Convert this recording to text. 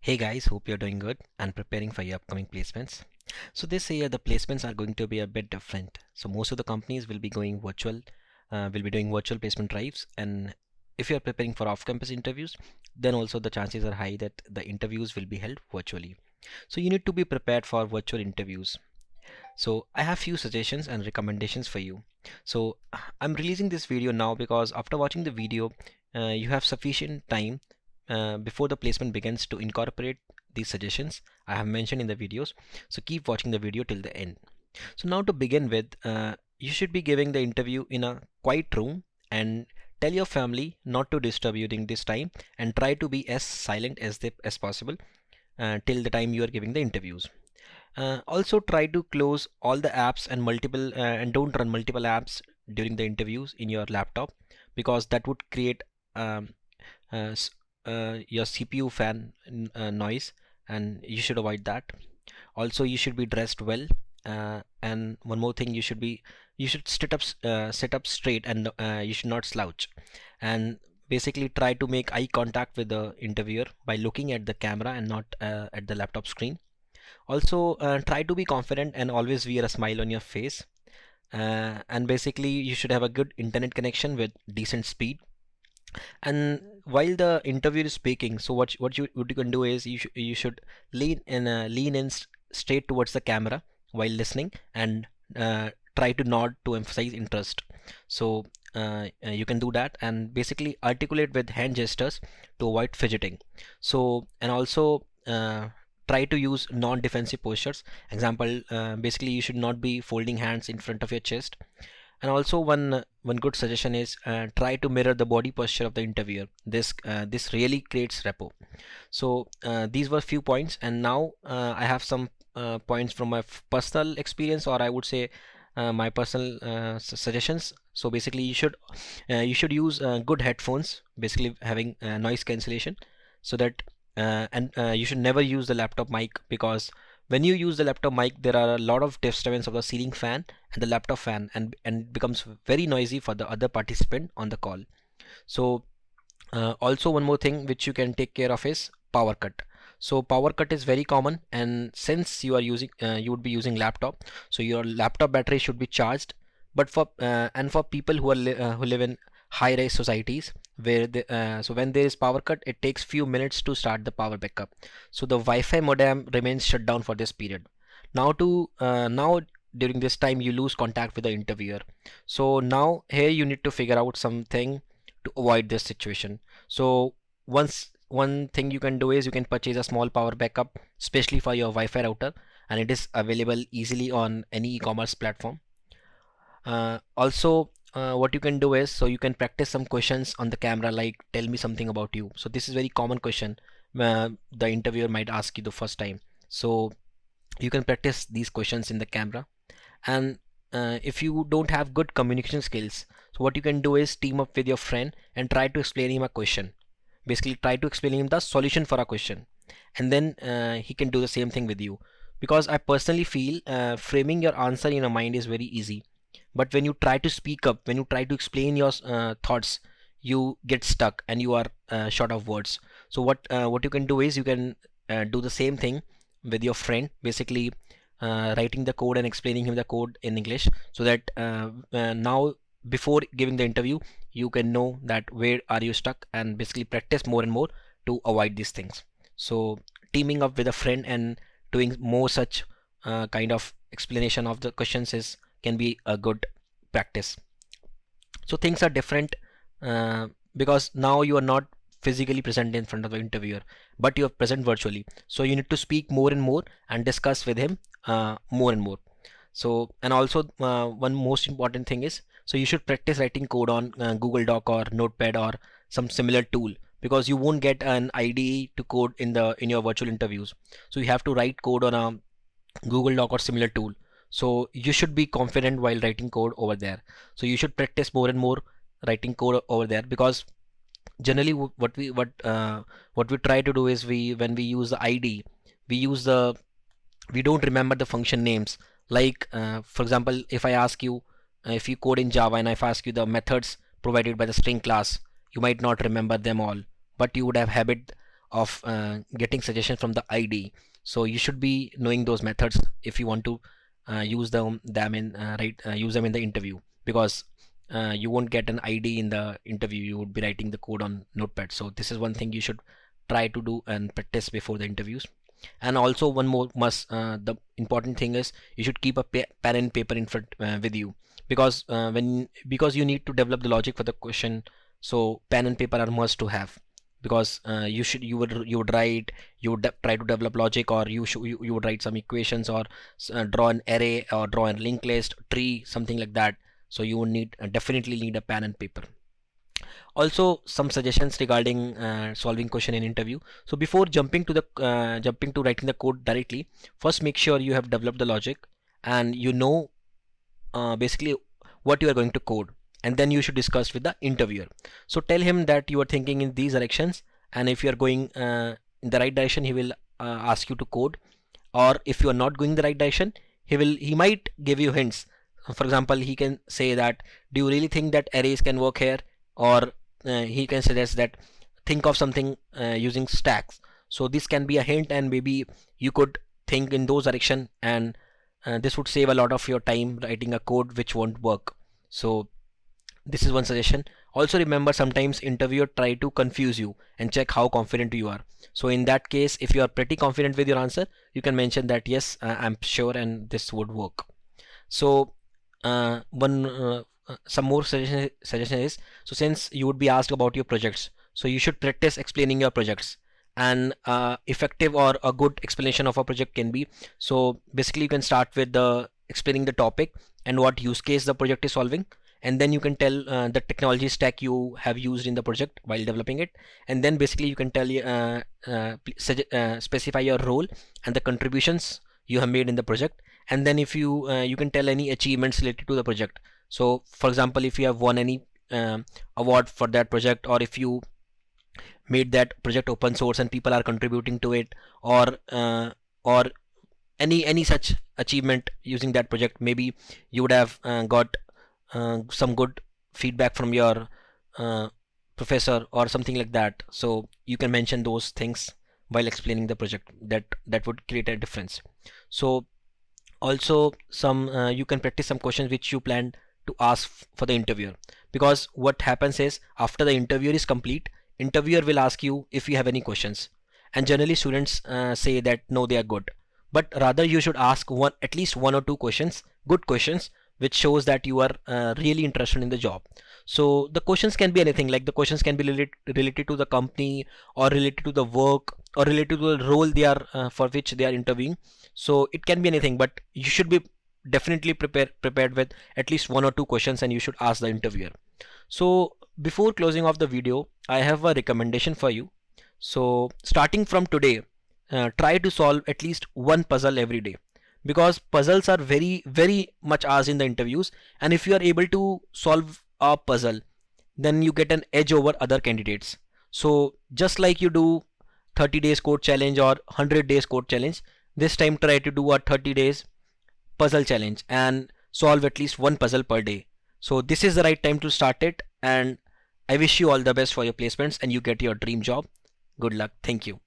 Hey guys, hope you're doing good and preparing for your upcoming placements. So this year the placements are going to be a bit different. So most of the companies will be going virtual, will be doing virtual placement drives, and if you're preparing for off-campus interviews, then also the chances are high that the interviews will be held virtually. So you need to be prepared for virtual interviews. So I have few suggestions and recommendations for you. So I'm releasing this video now because after watching the video, you have sufficient time before the placement begins to incorporate these suggestions I have mentioned in the videos. So keep watching the video till the end. So now to begin with, you should be giving the interview in a quiet room and tell your family not to disturb you during this time and try to be as silent as possible till the time you are giving the interviews. Also try to close all the apps and and don't run multiple apps during the interviews in your laptop because that would create um, uh, your CPU fan noise, and you should avoid that. Also you should be dressed well, and one more thing, you should sit up straight, and you should not slouch, and basically try to make eye contact with the interviewer by looking at the camera and not at the laptop screen. Also try to be confident and always wear a smile on your face, and basically you should have a good internet connection with decent speed. And while the interviewer is speaking, so what you can do is you should lean in straight towards the camera while listening, and try to nod to emphasize interest. So you can do that, and basically articulate with hand gestures to avoid fidgeting. So and also try to use non-defensive postures. Example, basically you should not be folding hands in front of your chest. And also one good suggestion is try to mirror the body posture of the interviewer. This really creates rapport. So these were few points, and now I have some points from my personal experience, or I would say my personal suggestions. So basically you should use good headphones, basically having noise cancellation, so that and you should never use the laptop mic, because when you use the laptop mic there are a lot of disturbance of the ceiling fan and the laptop fan, and it becomes very noisy for the other participant on the call. So also one more thing which you can take care of is power cut. So power cut is very common, and since you would be using laptop, so your laptop battery should be charged. But for people who live in high rise societies where so when there is power cut, it takes few minutes to start the power backup, so the Wi-Fi modem remains shut down for this period. Now during this time you lose contact with the interviewer. So now here you need to figure out something to avoid this situation. So one thing you can do is you can purchase a small power backup especially for your Wi-Fi router, and it is available easily on any e-commerce platform. Also what you can do is, so you can practice some questions on the camera, like tell me something about you. So this is very common question the interviewer might ask you the first time. So you can practice these questions in the camera. And if you don't have good communication skills, so what you can do is team up with your friend and try to explain him a question. Basically try to explain him the solution for a question, and then he can do the same thing with you. Because I personally feel framing your answer in your mind is very easy, but when you try to speak up, when you try to explain your thoughts, you get stuck and you are short of words. So what you can do is you can do the same thing with your friend, basically writing the code and explaining him the code in English, so that now before giving the interview you can know that where are you stuck, and basically practice more and more to avoid these things. So teaming up with a friend and doing more such kind of explanation of the questions is can be a good practice. So things are different because now you are not physically present in front of the interviewer, but you are present virtually. So you need to speak more and more and discuss with him more and more. So and also one most important thing is, so you should practice writing code on Google Doc or Notepad or some similar tool, because you won't get an IDE to code in your virtual interviews. So you have to write code on a Google Doc or similar tool. So you should be confident while writing code over there. So you should practice more and more writing code over there, because generally what we try to do is, we when we use the ID, we use the we don't remember the function names. Like for example, if I ask you, if you code in Java and if I ask you the methods provided by the string class, you might not remember them all, but you would have habit of getting suggestion from the ID. So you should be knowing those methods if you want to use them in the interview, because you won't get an ID in the interview. You would be writing the code on Notepad. So this is one thing you should try to do and practice before the interviews. And also one more the important thing is you should keep a pen and paper in front with you, because because you need to develop the logic for the question. So pen and paper are must to have, because you would try to develop logic, or you would write some equations, or draw an array, or draw a linked list, tree, something like that. So you would need definitely need a pen and paper. Also some suggestions regarding solving question in interview. So before jumping to writing the code directly, first make sure you have developed the logic and you know basically what you are going to code, and then you should discuss with the interviewer. So tell him that you are thinking in these directions, and if you are going in the right direction, he will ask you to code, or if you are not going the right direction, he might give you hints. For example, he can say that, do you really think that arrays can work here? Or he can suggest that think of something using stacks. So this can be a hint, and maybe you could think in those direction, and this would save a lot of your time writing a code which won't work. So this is one suggestion. Also remember, sometimes interviewer try to confuse you and check how confident you are. So in that case, if you are pretty confident with your answer, you can mention that yes, I'm sure and this would work. So some more suggestion is, so since you would be asked about your projects, so you should practice explaining your projects. And effective or a good explanation of a project can be, so basically you can start with the explaining the topic and what use case the project is solving, and then you can tell the technology stack you have used in the project while developing it, and then basically you can tell specify your role and the contributions you have made in the project. And then if you can tell any achievements related to the project. So for example, if you have won any award for that project, or if you made that project open source and people are contributing to it, or any such achievement using that project, maybe you would have got some good feedback from your professor or something like that. So you can mention those things while explaining the project. That would create a difference. So also some you can practice some questions which you plan to ask for the interviewer, because what happens is after the interview is complete, interviewer will ask you if you have any questions, and generally students say that no, they are good, but rather you should ask at least one or two questions, good questions, which shows that you are really interested in the job. So the questions can be anything, like the questions can be related to the company, or related to the work, or related to the role they are for which they are interviewing. So it can be anything, but you should be definitely prepared with at least one or two questions, and you should ask the interviewer. So before closing off the video, I have a recommendation for you. So starting from today, try to solve at least one puzzle every day, because puzzles are very much asked in the interviews, and if you are able to solve a puzzle, then you get an edge over other candidates. So just like you do 30 days code challenge or 100 days code challenge, this time try to do a 30 days puzzle challenge and solve at least one puzzle per day. So this is the right time to start it, and I wish you all the best for your placements and you get your dream job. Good luck. Thank you.